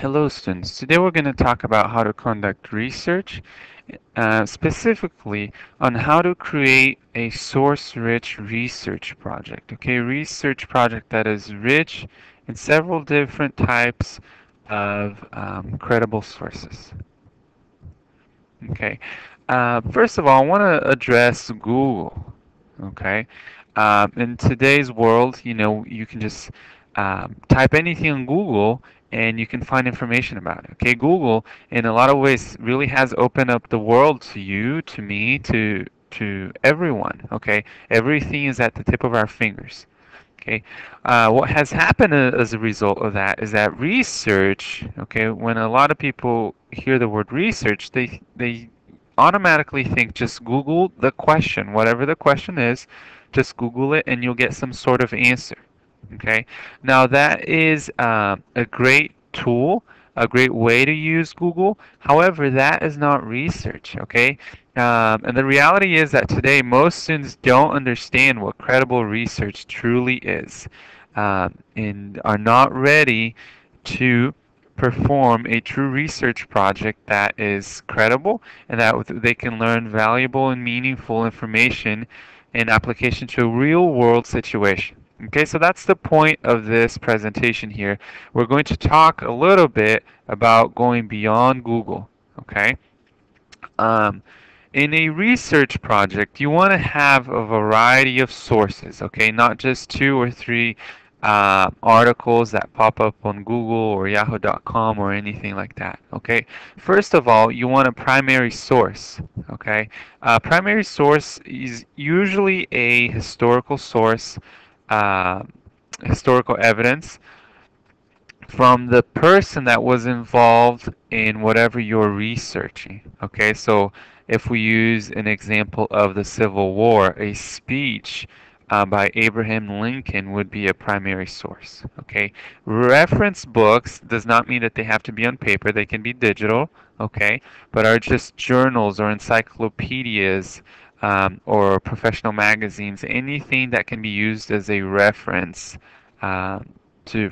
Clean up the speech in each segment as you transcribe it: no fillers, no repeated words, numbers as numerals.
Hello students, today we're going to talk about how to conduct research, specifically on how to create a source-rich research project. Okay, research project that is rich in several different types of credible sources. Okay, first of all, I want to address Google. Okay, in today's world, you can just type anything on Google and you can find information about it. Okay, Google, in a lot of ways, really has opened up the world to you, to me, to everyone. Okay, everything is at the tip of our fingers. Okay, what has happened as a result of that is that research, okay, when a lot of people hear the word research, they automatically think just Google the question, whatever the question is, just Google it and you'll get some sort of answer. Okay, now that is a great tool, a great way to use Google. However, that is not research. Okay, and the reality is that today most students don't understand what credible research truly is, and are not ready to perform a true research project that is credible and that they can learn valuable and meaningful information in application to a real world situation. Okay, so that's the point of this presentation here. We're going to talk a little bit about going beyond Google. Okay, um, in a research project, you want to have a variety of sources, okay? Not just two or three articles that pop up on Google or Yahoo.com or anything like that, okay? First of all, you want a primary source, okay? Primary source is usually a historical source, uh, historical evidence from the person that was involved in whatever you're researching. Okay, so if we use an example of the Civil War, a speech by Abraham Lincoln would be a primary source. Okay, reference books does not mean that they have to be on paper, they can be digital, okay, but are just journals or encyclopedias or professional magazines, anything that can be used as a reference. Um,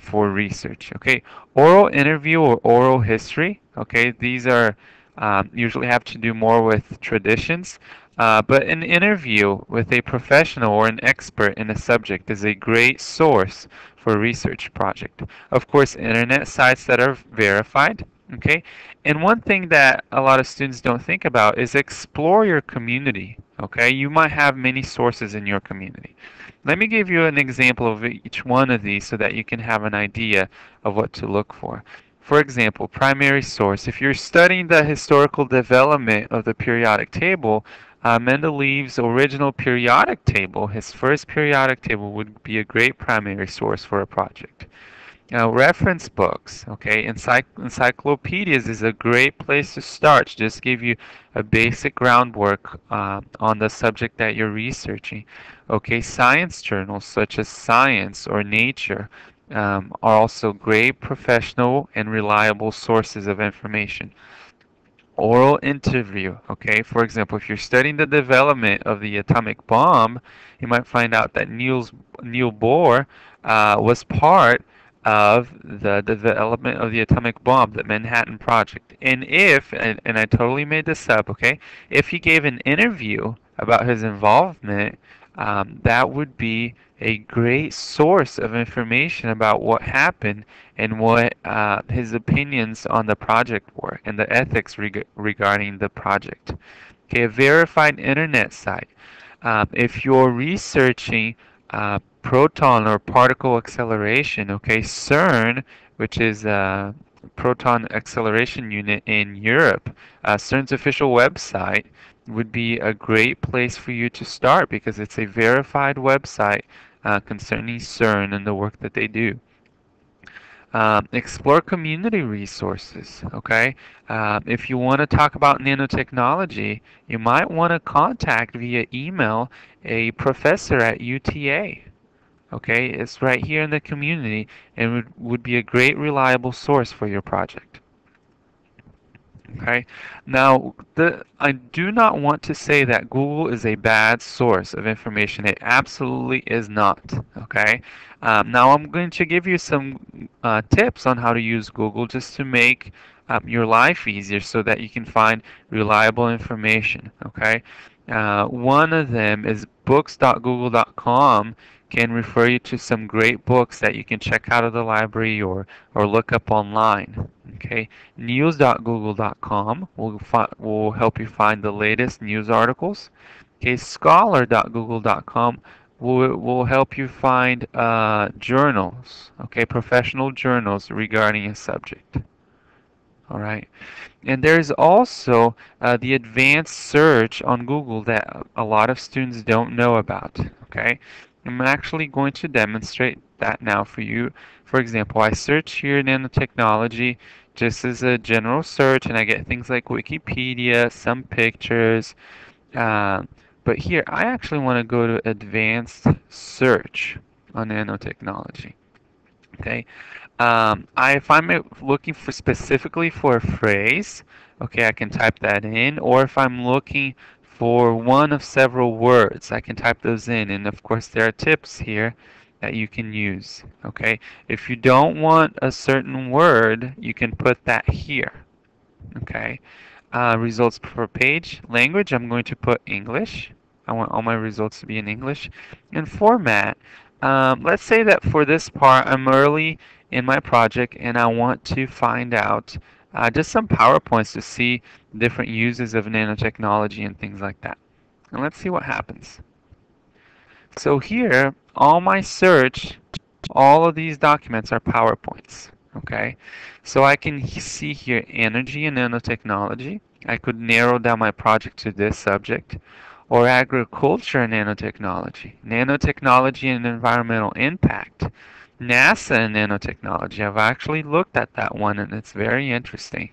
for research. Okay, oral interview or oral history. Okay, these are usually have to do more with traditions. But an interview with a professional or an expert in a subject is a great source for a research project. Of course, internet sites that are verified. Okay, and one thing that a lot of students don't think about is explore your community. Okay, you might have many sources in your community. Let me give you an example of each one of these so that you can have an idea of what to look for. For example, primary source. If you're studying the historical development of the periodic table, Mendeleev's original periodic table, his first periodic table, would be a great primary source for a project. Now, reference books, okay, encyclopedias is a great place to start to just give you a basic groundwork on the subject that you're researching. Okay, science journals such as Science or Nature are also great professional and reliable sources of information. Oral interview, okay, for example, if you're studying the development of the atomic bomb, you might find out that Neil Bohr was part of the development of the atomic bomb, the Manhattan Project. And I totally made this up, okay, if he gave an interview about his involvement, that would be a great source of information about what happened and what his opinions on the project were and the ethics regarding the project. Okay, a verified internet site. If you're researching proton or particle acceleration, okay, CERN, which is a proton acceleration unit in Europe, CERN's official website would be a great place for you to start because it's a verified website concerning CERN and the work that they do. Explore community resources, okay? If you want to talk about nanotechnology, you might want to contact via email a professor at UTA. Okay, it's right here in the community and would be a great reliable source for your project. Okay. Now, I do not want to say that Google is a bad source of information. It absolutely is not. Okay. Now, I'm going to give you some tips on how to use Google just to make your life easier so that you can find reliable information. Okay. One of them is books.google.com can refer you to some great books that you can check out of the library or look up online. Okay. News.google.com will help you find the latest news articles. Okay, Scholar.google.com will help you find journals, okay, professional journals regarding a subject. All right. And there's also the advanced search on Google that a lot of students don't know about. Okay, I'm actually going to demonstrate that now for you. For example, I search here nanotechnology just as a general search, and I get things like Wikipedia, some pictures. Uh, but here, I actually want to go to advanced search on nanotechnology. Okay, if I'm looking for specifically for a phrase, okay, I can type that in. Or if I'm looking for one of several words, I can type those in. And of course, there are tips here that you can use. Okay, if you don't want a certain word, you can put that here. Okay, results per page. Language, I'm going to put English. I want all my results to be in English. And format, let's say that for this part, I'm early in my project and I want to find out just some PowerPoints to see different uses of nanotechnology and things like that. And let's see what happens. So here, all my search, all of these documents are PowerPoints. Okay, so I can see here energy and nanotechnology. I could narrow down my project to this subject, or agriculture and nanotechnology, nanotechnology and environmental impact, NASA and nanotechnology. I've actually looked at that one and it's very interesting.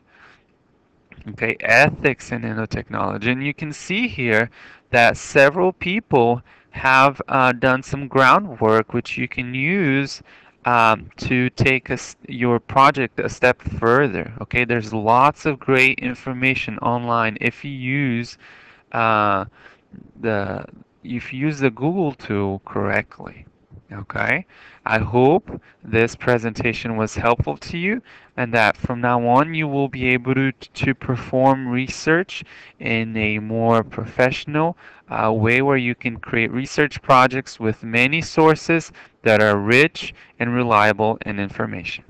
Okay, ethics in nanotechnology. And you can see here that several people have done some groundwork which you can use to take your project a step further. Okay, there's lots of great information online if you use uh, the Google tool correctly. Okay, I hope this presentation was helpful to you and that from now on you will be able to perform research in a more professional way where you can create research projects with many sources that are rich and reliable in information.